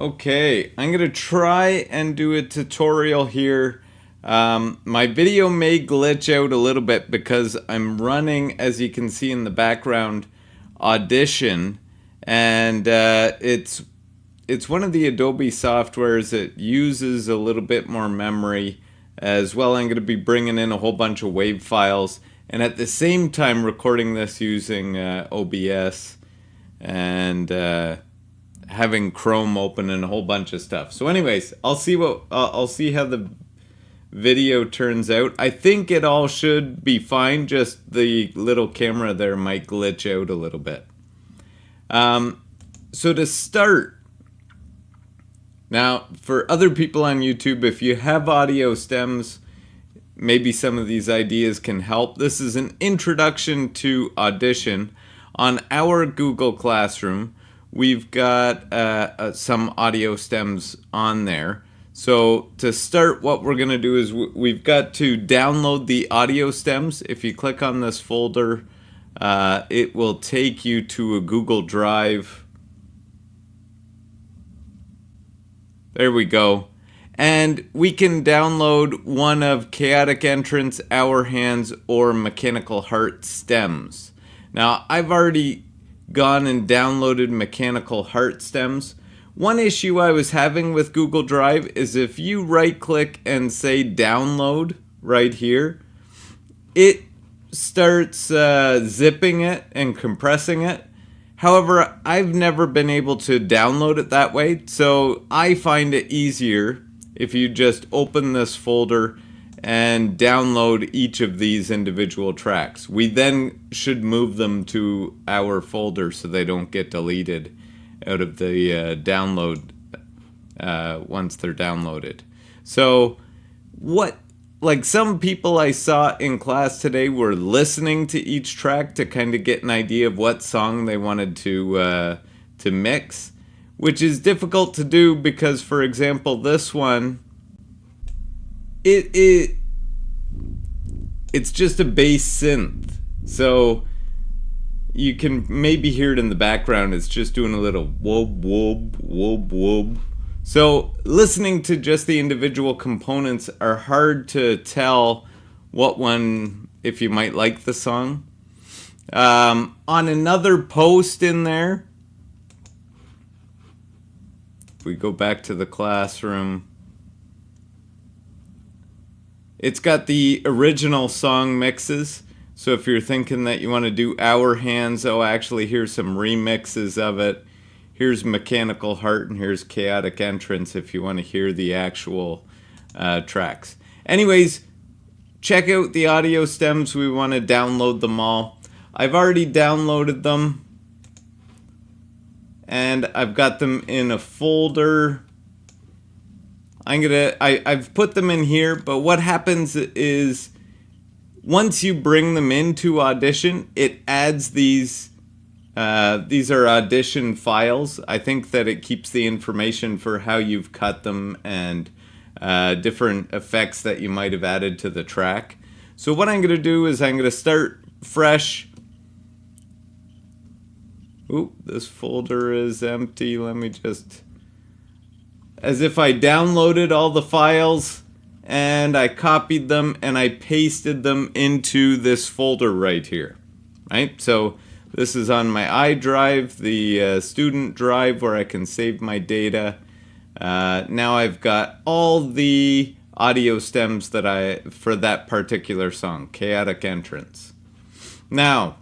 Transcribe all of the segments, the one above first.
Okay, I'm going to try and do a tutorial here. My video may glitch out a little bit because I'm running, as you can see in the background, Audition, and it's one of the Adobe softwares that uses a little bit more memory. As well, I'm going to be bringing in a whole bunch of WAV files, and at the same time recording this using OBS and having Chrome open and a whole bunch of stuff. So anyways, I'll see how the video turns out. I think it all should be fine, just the little camera there might glitch out a little bit. So to start, now for other people on YouTube, if you have audio stems, maybe some of these ideas can help. This is an introduction to Audition. On our Google Classroom, we've got some audio stems on there. So to start, what we're going to do is we've got to download the audio stems. If you click on this folder, it will take you to a Google Drive. There we go. And we can download one of Chaotic Entrance, Our Hands, or Mechanical Heart stems. Now, I've already gone and downloaded Mechanical Heart stems. One issue I was having with Google Drive is if you right-click and say download right here, it starts zipping it and compressing it. However, I've never been able to download it that way, so I find it easier if you just open this folder and download each of these individual tracks. We then should move them to our folder so they don't get deleted out of the download once they're downloaded. So like some people I saw in class today were listening to each track to kind of get an idea of what song they wanted to mix, which is difficult to do because, for example, this one, it's just a bass synth. So you can maybe hear it in the background. It's just doing a little whoop, whoop, whoop, whoop. So listening to just the individual components are hard to tell what one, if you might like the song. On another post in there, if we go back to the classroom, it's got the original song mixes. So if you're thinking that you want to do Our Hands, oh, actually, here's some remixes of it. Here's Mechanical Heart and here's Chaotic Entrance if you want to hear the actual tracks. Anyways, check out the audio stems. We want to download them all. I've already downloaded them, and I've got them in a folder. I've put them in here, but what happens is once you bring them into Audition, it adds these are Audition files. I think that it keeps the information for how you've cut them and different effects that you might have added to the track. So what I'm going to do is I'm going to start fresh. Ooh, this folder is empty. Let me just... As if I downloaded all the files and I copied them and I pasted them into this folder right here. Right? So this is on my iDrive, the student drive where I can save my data. Now I've got all the audio stems that for that particular song, Chaotic Entrance. Now,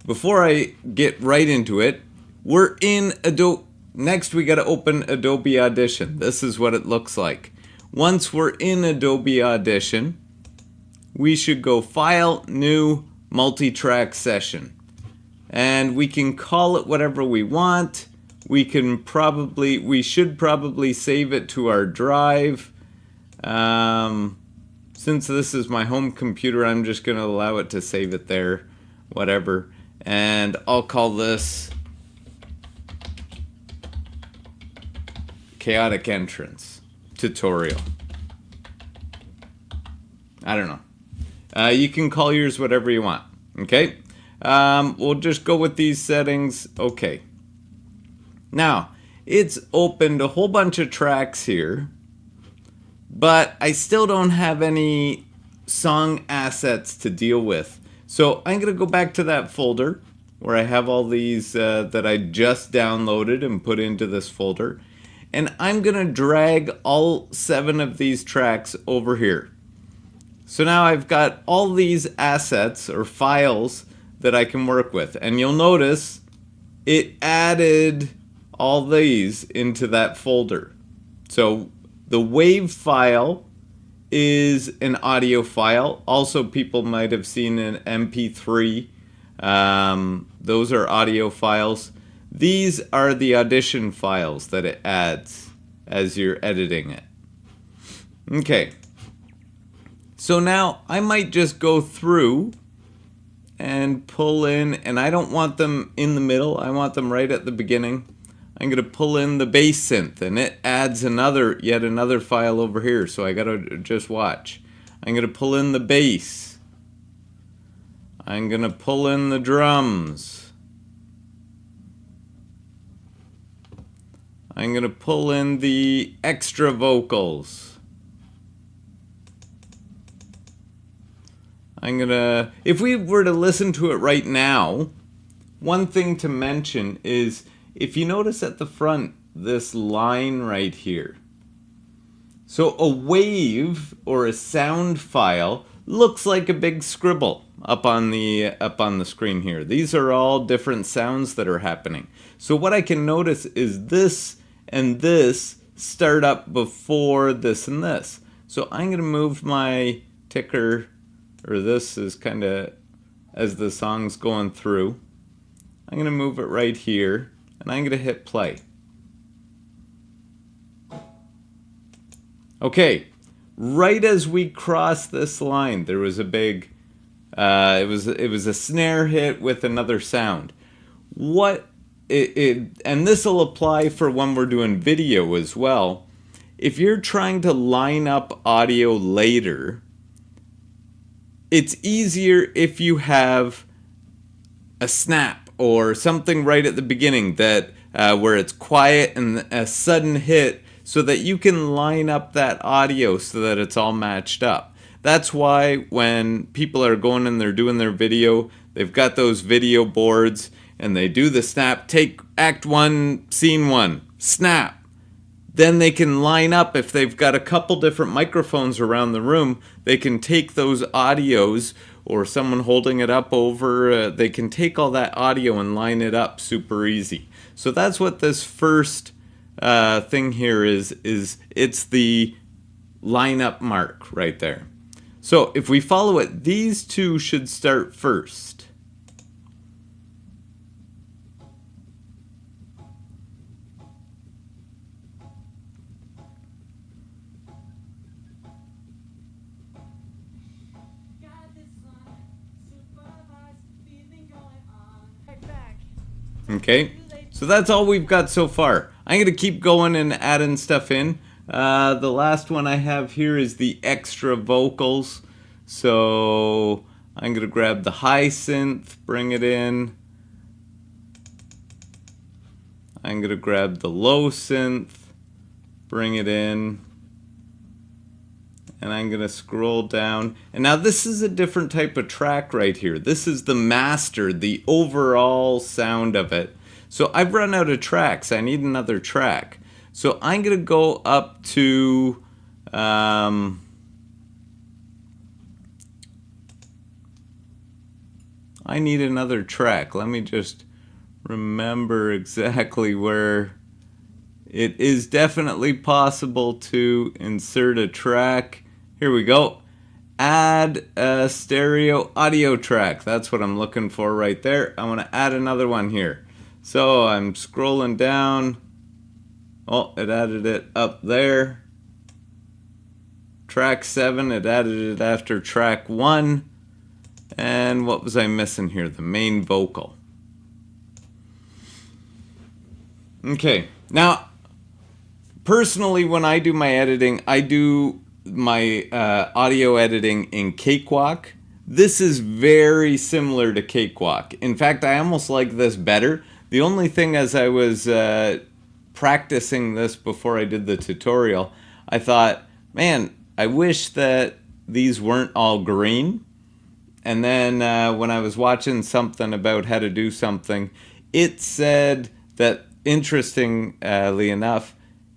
before I get right into it, we're in Adobe. Next, we got to open Adobe Audition. This is what it looks like. Once we're in Adobe Audition, we should go File, New, Multi-Track Session. And we can call it whatever we want. We should probably save it to our drive. Since this is my home computer, I'm just going to allow it to save it there, whatever. And I'll call this Chaotic Entrance Tutorial. I don't know. You can call yours whatever you want. Okay? We'll just go with these settings. Okay. Now, it's opened a whole bunch of tracks here, but I still don't have any song assets to deal with. So I'm going to go back to that folder where I have all these that I just downloaded and put into this folder. And I'm going to drag all 7 of these tracks over here. So now I've got all these assets or files that I can work with. And you'll notice it added all these into that folder. So the WAV file is an audio file. Also, people might have seen an MP3. Those are audio files. These are the Audition files that it adds as you're editing it. Okay. So now I might just go through and pull in, and I don't want them in the middle. I want them right at the beginning. I'm going to pull in the bass synth, and it adds yet another file over here, so I got to just watch. I'm going to pull in the bass. I'm going to pull in the drums. I'm going to pull in the extra vocals. If we were to listen to it right now, one thing to mention is, if you notice at the front, this line right here. So a wave or a sound file looks like a big scribble up on the screen here. These are all different sounds that are happening. So what I can notice is this and this start up before this and this. So I'm going to move my ticker, or this is kind of as the song's going through. I'm going to move it right here, and I'm going to hit play. Okay, right as we crossed this line, there was a big, it was a snare hit with another sound. And this will apply for when we're doing video as well. If you're trying to line up audio later, it's easier if you have a snap or something right at the beginning that where it's quiet and a sudden hit, so that you can line up that audio so that it's all matched up. That's why when people are going and they're doing their video, they've got those video boards and they do the snap, take act 1, scene 1, snap. Then they can line up, if they've got a couple different microphones around the room, they can take those audios, or someone holding it up over, they can take all that audio and line it up super easy. So that's what this first thing here is it's the lineup mark right there. So if we follow it, these two should start first. Okay, so that's all we've got so far. I'm going to keep going and adding stuff in. The last one I have here is the extra vocals. So I'm going to grab the high synth, bring it in. I'm going to grab the low synth, bring it in. And I'm going to scroll down. And now this is a different type of track right here. This is the master, the overall sound of it. So I've run out of tracks. I need another track. So I'm going to go up to I need another track. Let me just remember exactly where. It is definitely possible to insert a track. Here we go. Add a stereo audio track. That's what I'm looking for right there. I want to add another one here. So I'm scrolling down. Oh, it added it up there. Track 7, it added it after track 1. And what was I missing here? The main vocal. Okay, now personally, when I do my editing, I do my audio editing in Cakewalk. This is very similar to Cakewalk. In fact, I almost like this better. The only thing as I was practicing this before I did the tutorial, I thought, man, I wish that these weren't all green. And then when I was watching something about how to do something, it said that, interestingly enough,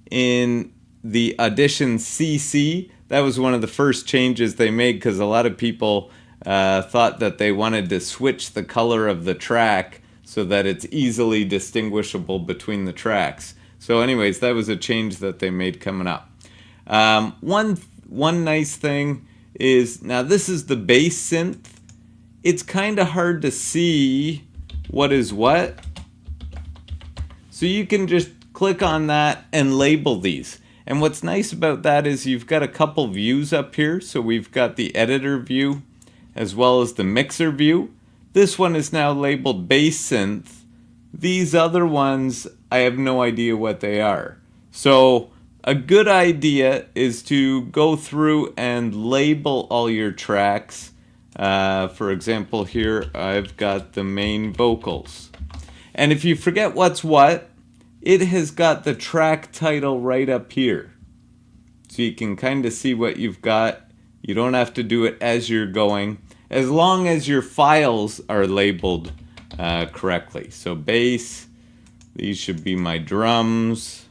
in the Audition CC, that was one of the first changes they made, because a lot of people thought that they wanted to switch the color of the track so that it's easily distinguishable between the tracks. So anyways, that was a change that they made coming up. One nice thing is, now this is the bass synth. It's kind of hard to see what is what. So you can just click on that and label these. And what's nice about that is you've got a couple views up here. So we've got the editor view as well as the mixer view. This one is now labeled bass synth. These other ones, I have no idea what they are. So a good idea is to go through and label all your tracks. For example, here I've got the main vocals. And if you forget what's what, it has got the track title right up here. So you can kind of see what you've got. You don't have to do it as you're going, as long as your files are labeled correctly. So bass, these should be my drums,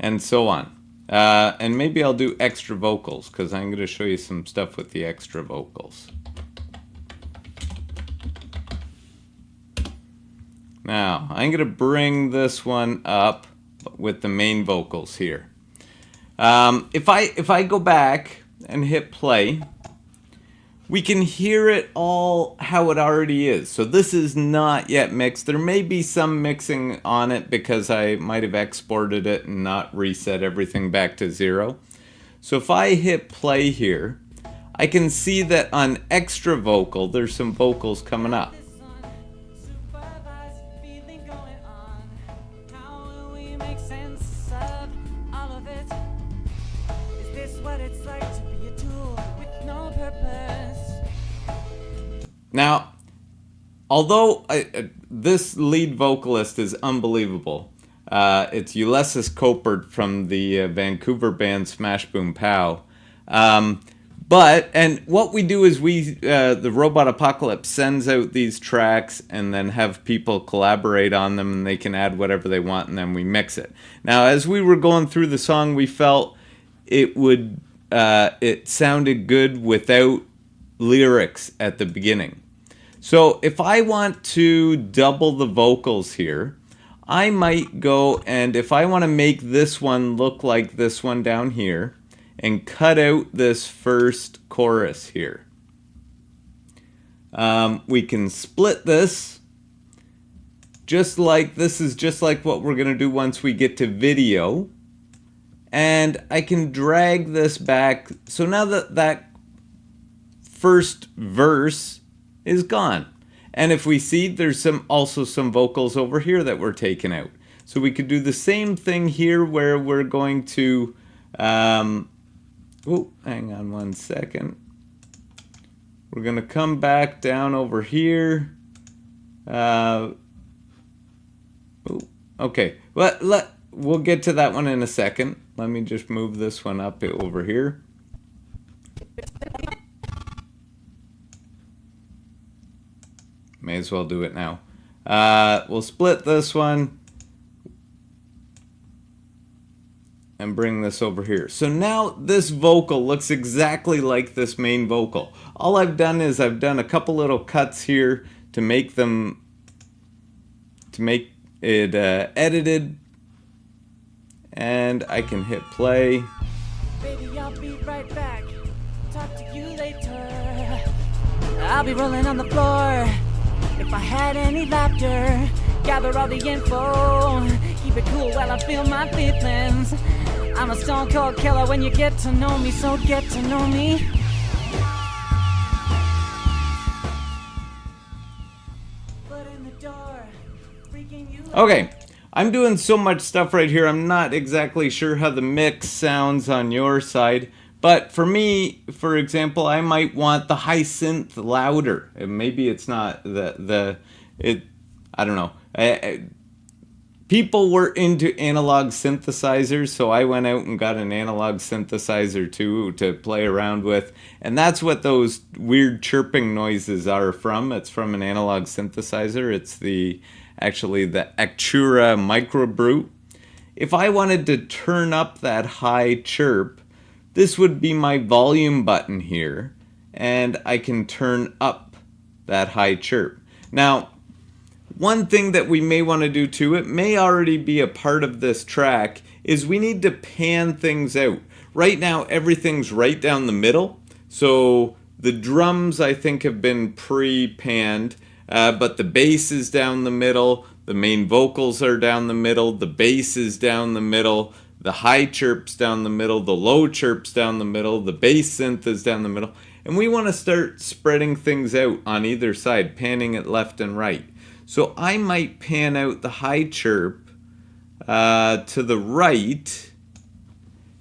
and so on. And maybe I'll do extra vocals, because I'm going to show you some stuff with the extra vocals. Now, I'm going to bring this one up with the main vocals here. If I go back and hit play, we can hear it all how it already is. So this is not yet mixed. There may be some mixing on it because I might have exported it and not reset everything back to 0. So if I hit play here, I can see that on extra vocal, there's some vocals coming up. Now, although this lead vocalist is unbelievable, it's Ulysses Copert from the Vancouver band Smash Boom Pow. And what we do is the Robot Apocalypse sends out these tracks and then have people collaborate on them, and they can add whatever they want, and then we mix it. Now, as we were going through the song, we felt it sounded good without lyrics at the beginning. So if I want to double the vocals here, I might go, and if I want to make this one look like this one down here, and cut out this first chorus here. We can split this, just like this is just like what we're going to do once we get to video. And I can drag this back. So now that first verse is gone. And if we see, there's also some vocals over here that were taken out. So we could do the same thing here where we're going to, hang on one second. We're going to come back down over here. Okay, we'll get to that one in a second. Let me just move this one up over here. May as well do it now. We'll split this one and bring this over here. So now this vocal looks exactly like this main vocal. All I've done is I've done a couple little cuts here to make it edited, and I can hit play. Baby, I'll be right back. Talk to you later. I'll be rolling on the floor. If I had any laughter, gather all the info. Keep it cool while I feel my feelings. I'm a stone cold killer when you get to know me, so get to know me. Foot in the door, freaking you. Okay, I'm doing so much stuff right here. I'm not exactly sure how the mix sounds on your side. But for me, for example, I might want the high synth louder. And maybe it's not I don't know. People were into analog synthesizers, so I went out and got an analog synthesizer too to play around with. And that's what those weird chirping noises are from. It's from an analog synthesizer. It's actually the Actura Microbrute. If I wanted to turn up that high chirp, this would be my volume button here, and I can turn up that high chirp. Now, one thing that we may want to do too, it may already be a part of this track, is we need to pan things out. Right now, everything's right down the middle. So the drums, I think, have been pre-panned, but the bass is down the middle, the main vocals are down the middle, the bass is down the middle, the high chirp's down the middle, the low chirp's down the middle, the bass synth is down the middle. And we want to start spreading things out on either side, panning it left and right. So I might pan out the high chirp to the right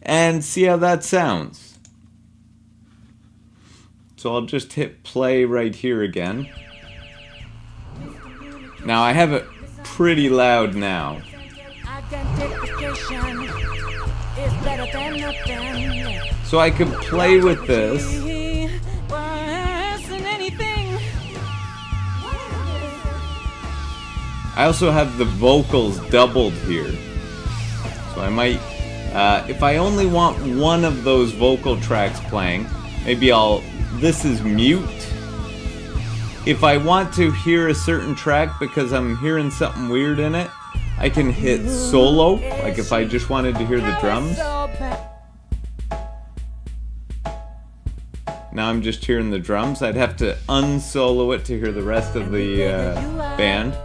and see how that sounds. So I'll just hit play right here again. Now I have it pretty loud now. So I could play with this. I also have the vocals doubled here. So I might, if I only want one of those vocal tracks playing, maybe this is mute. If I want to hear a certain track because I'm hearing something weird in it, I can hit solo, like if I just wanted to hear the drums. Now I'm just hearing the drums. I'd have to unsolo it to hear the rest of the band.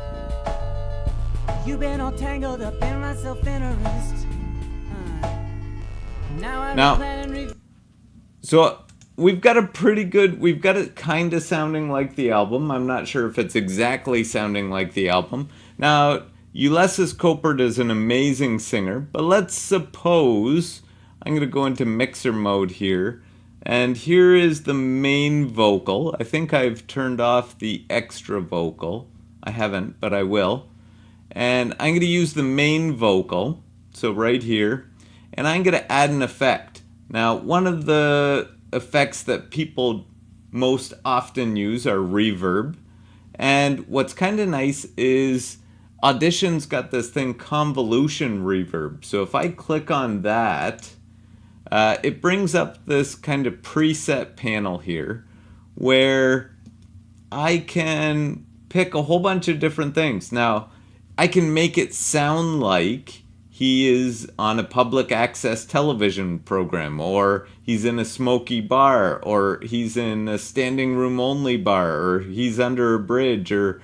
You've been all tangled up in my self-interest. So we've got it kind of sounding like the album. I'm not sure if it's exactly sounding like the album. Now, Ulysses Copert is an amazing singer, but let's suppose I'm going to go into mixer mode here, and here is the main vocal. I think I've turned off the extra vocal. I haven't, but I will. And I'm going to use the main vocal, so right here, and I'm going to add an effect. Now, one of the effects that people most often use are reverb, and what's kind of nice is Audition's got this thing, convolution reverb. So if I click on that, it brings up this kind of preset panel here where I can pick a whole bunch of different things. Now, I can make it sound like he is on a public access television program, or he's in a smoky bar, or he's in a standing room only bar, or he's under a bridge, or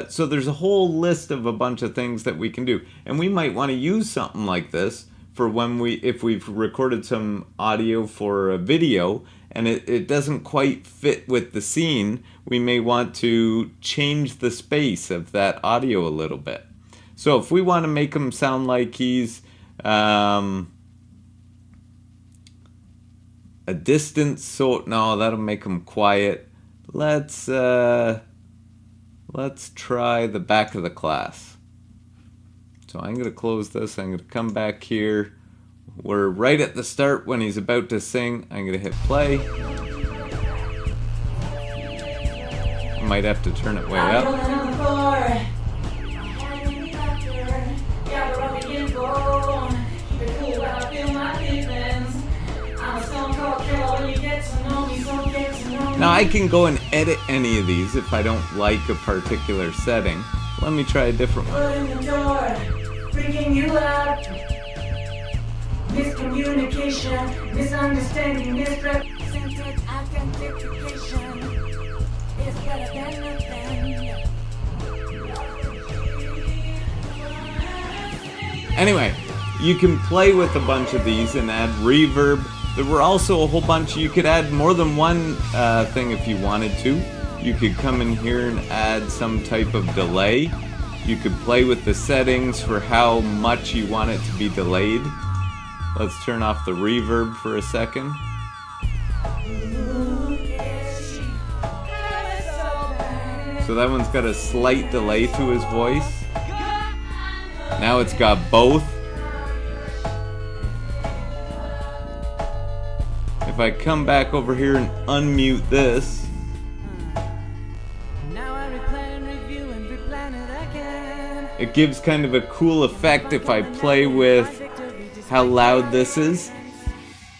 so there's a whole list of a bunch of things that we can do. And we might want to use something like this for if we've recorded some audio for a video and it doesn't quite fit with the scene, we may want to change the space of that audio a little bit. So if we want to make him sound like he's a distance, no, that'll make him quiet. Let's try the back of the class. So I'm going to close this. I'm going to come back here. We're right at the start when he's about to sing. I'm going to hit play. I might have to turn it way up. Now I can go and edit any of these if I don't like a particular setting. Let me try a different one. Freaking you out. Miscommunication, misunderstanding, misrepresented identification is better than nothing. Anyway, you can play with a bunch of these and add reverb. There were also a whole bunch. You could add more than one thing if you wanted to. You could come in here and add some type of delay. You could play with the settings for how much you want it to be delayed. Let's turn off the reverb for a second. So that one's got a slight delay to his voice. Now it's got both. If I come back over here and unmute this, it gives kind of a cool effect if I play with how loud this is.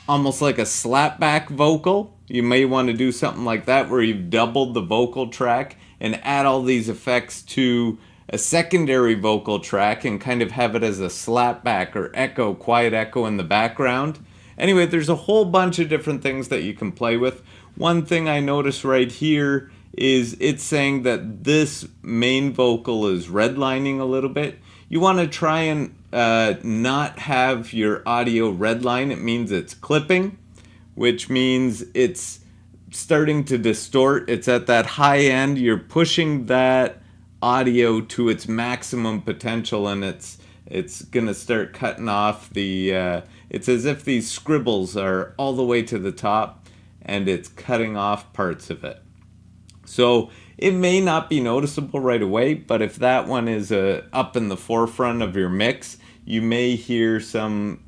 Almost like a slapback vocal. You may want to do something like that where you've doubled the vocal track and add all these effects to a secondary vocal track and kind of have it as a slapback or echo, quiet echo in the background. Anyway, there's a whole bunch of different things that you can play with. One thing I notice right here is it's saying that this main vocal is redlining a little bit. You want to try and not have your audio redline. It means it's clipping, which means it's starting to distort. It's at that high end. You're pushing that audio to its maximum potential, and it's gonna start cutting off the it's as if these scribbles are all the way to the top and it's cutting off parts of it. So it may not be noticeable right away, but if that one is up in the forefront of your mix, you may hear some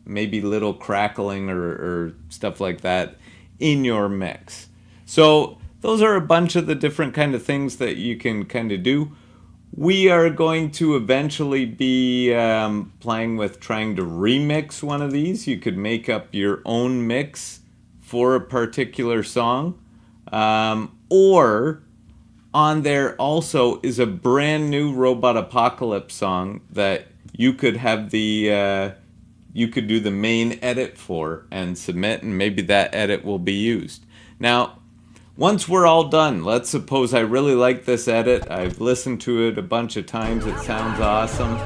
maybe little crackling or stuff like that in your mix. So those are a bunch of the different kind of things that you can kind of do. We are going to eventually be playing with trying to remix one of these. You could make up your own mix for a particular song. Or on there also is a brand new Robot Apocalypse song that you could have you could do the main edit for and submit, and maybe that edit will be used. Now, once we're all done, let's suppose I really like this edit. I've listened to it a bunch of times. It sounds awesome.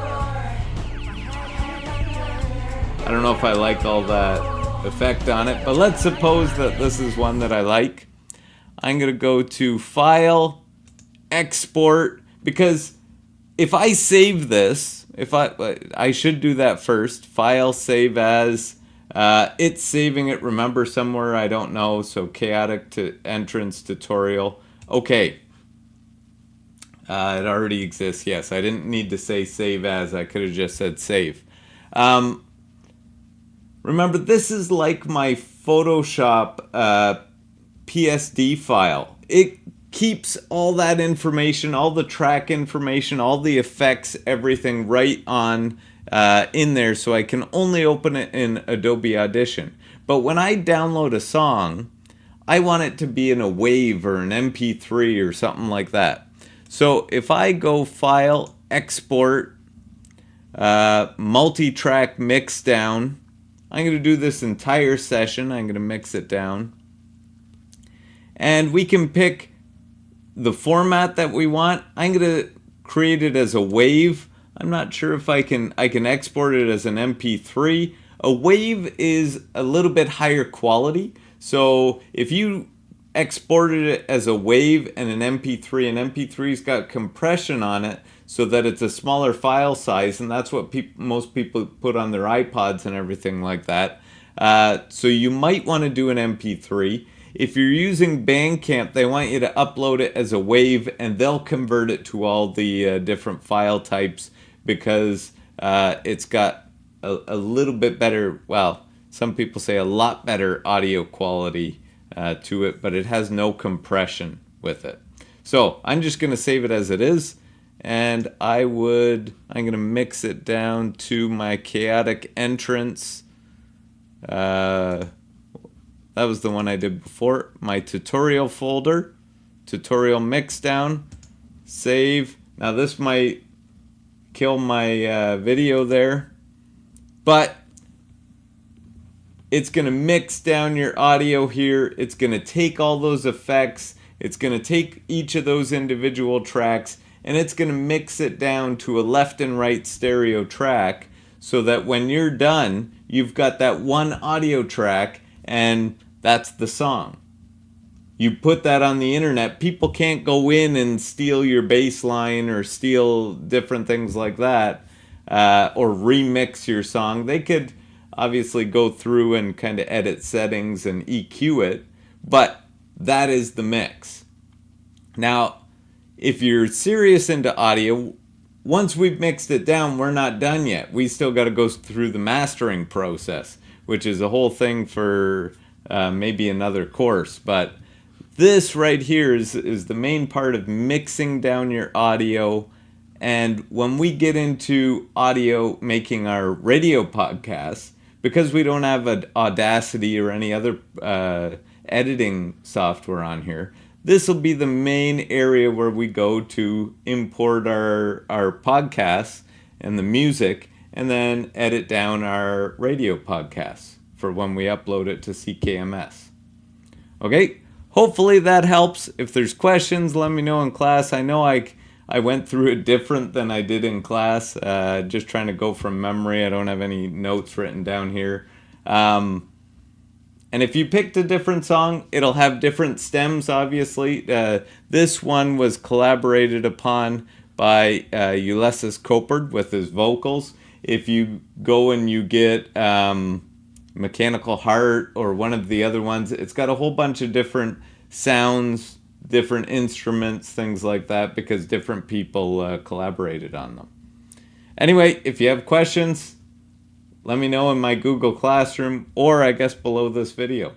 I don't know if I like all that effect on it, but let's suppose that this is one that I like. I'm going to go to File, Export, because if I save this, I should do that first. File, Save As. It's saving it, remember, somewhere, I don't know, so Chaotic to Entrance Tutorial. Okay. It already exists, yes. I didn't need to say Save As, I could have just said Save. Remember, this is like my Photoshop PSD file. It keeps all that information, all the track information, all the effects, everything right on in there, so I can only open it in Adobe Audition. But when I download a song, I want it to be in a WAV or an MP3 or something like that. So if I go File, Export, Multi-Track Mix Down, I'm going to do this entire session. I'm going to mix it down. And we can pick the format that we want. I'm going to create it as a WAV. I'm not sure if I can export it as an MP3. A WAV is a little bit higher quality. So if you exported it as a WAV and an MP3's got compression on it so that it's a smaller file size, and that's what most people put on their iPods and everything like that. So you might want to do an MP3. If you're using Bandcamp, they want you to upload it as a WAV, and they'll convert it to all the different file types because it's got a little bit better, well, some people say a lot better audio quality to it, but it has no compression with it. So I'm just going to save it as it is, and I'm going to mix it down to my Chaotic Entrance. That was the one I did before. My tutorial folder, tutorial mix down, save. Now this might kill my video there, but it's going to mix down your audio here. It's going to take all those effects. It's going to take each of those individual tracks, and it's going to mix it down to a left and right stereo track so that when you're done, you've got that one audio track, and that's the song. You put that on the internet, people can't go in and steal your bass line or steal different things like that, or remix your song. They could obviously go through and kind of edit settings and EQ it, but that is the mix. Now, if you're serious into audio, once we've mixed it down, we're not done yet. We still got to go through the mastering process, which is a whole thing for maybe another course. But this right here is the main part of mixing down your audio. And when we get into audio, making our radio podcasts, because we don't have an Audacity or any other editing software on here, this will be the main area where we go to import our podcasts and the music, and then edit down our radio podcasts for when we upload it to CKMS. Okay, hopefully that helps. If there's questions, let me know in class. I know I went through it different than I did in class, just trying to go from memory. I don't have any notes written down here. And if you picked a different song, it'll have different stems, obviously. This one was collaborated upon by Ulysses Copard with his vocals. If you go and you get Mechanical Heart or one of the other ones, it's got a whole bunch of different sounds, different instruments, things like that, because different people collaborated on them. Anyway, if you have questions, let me know in my Google Classroom, or I guess below this video.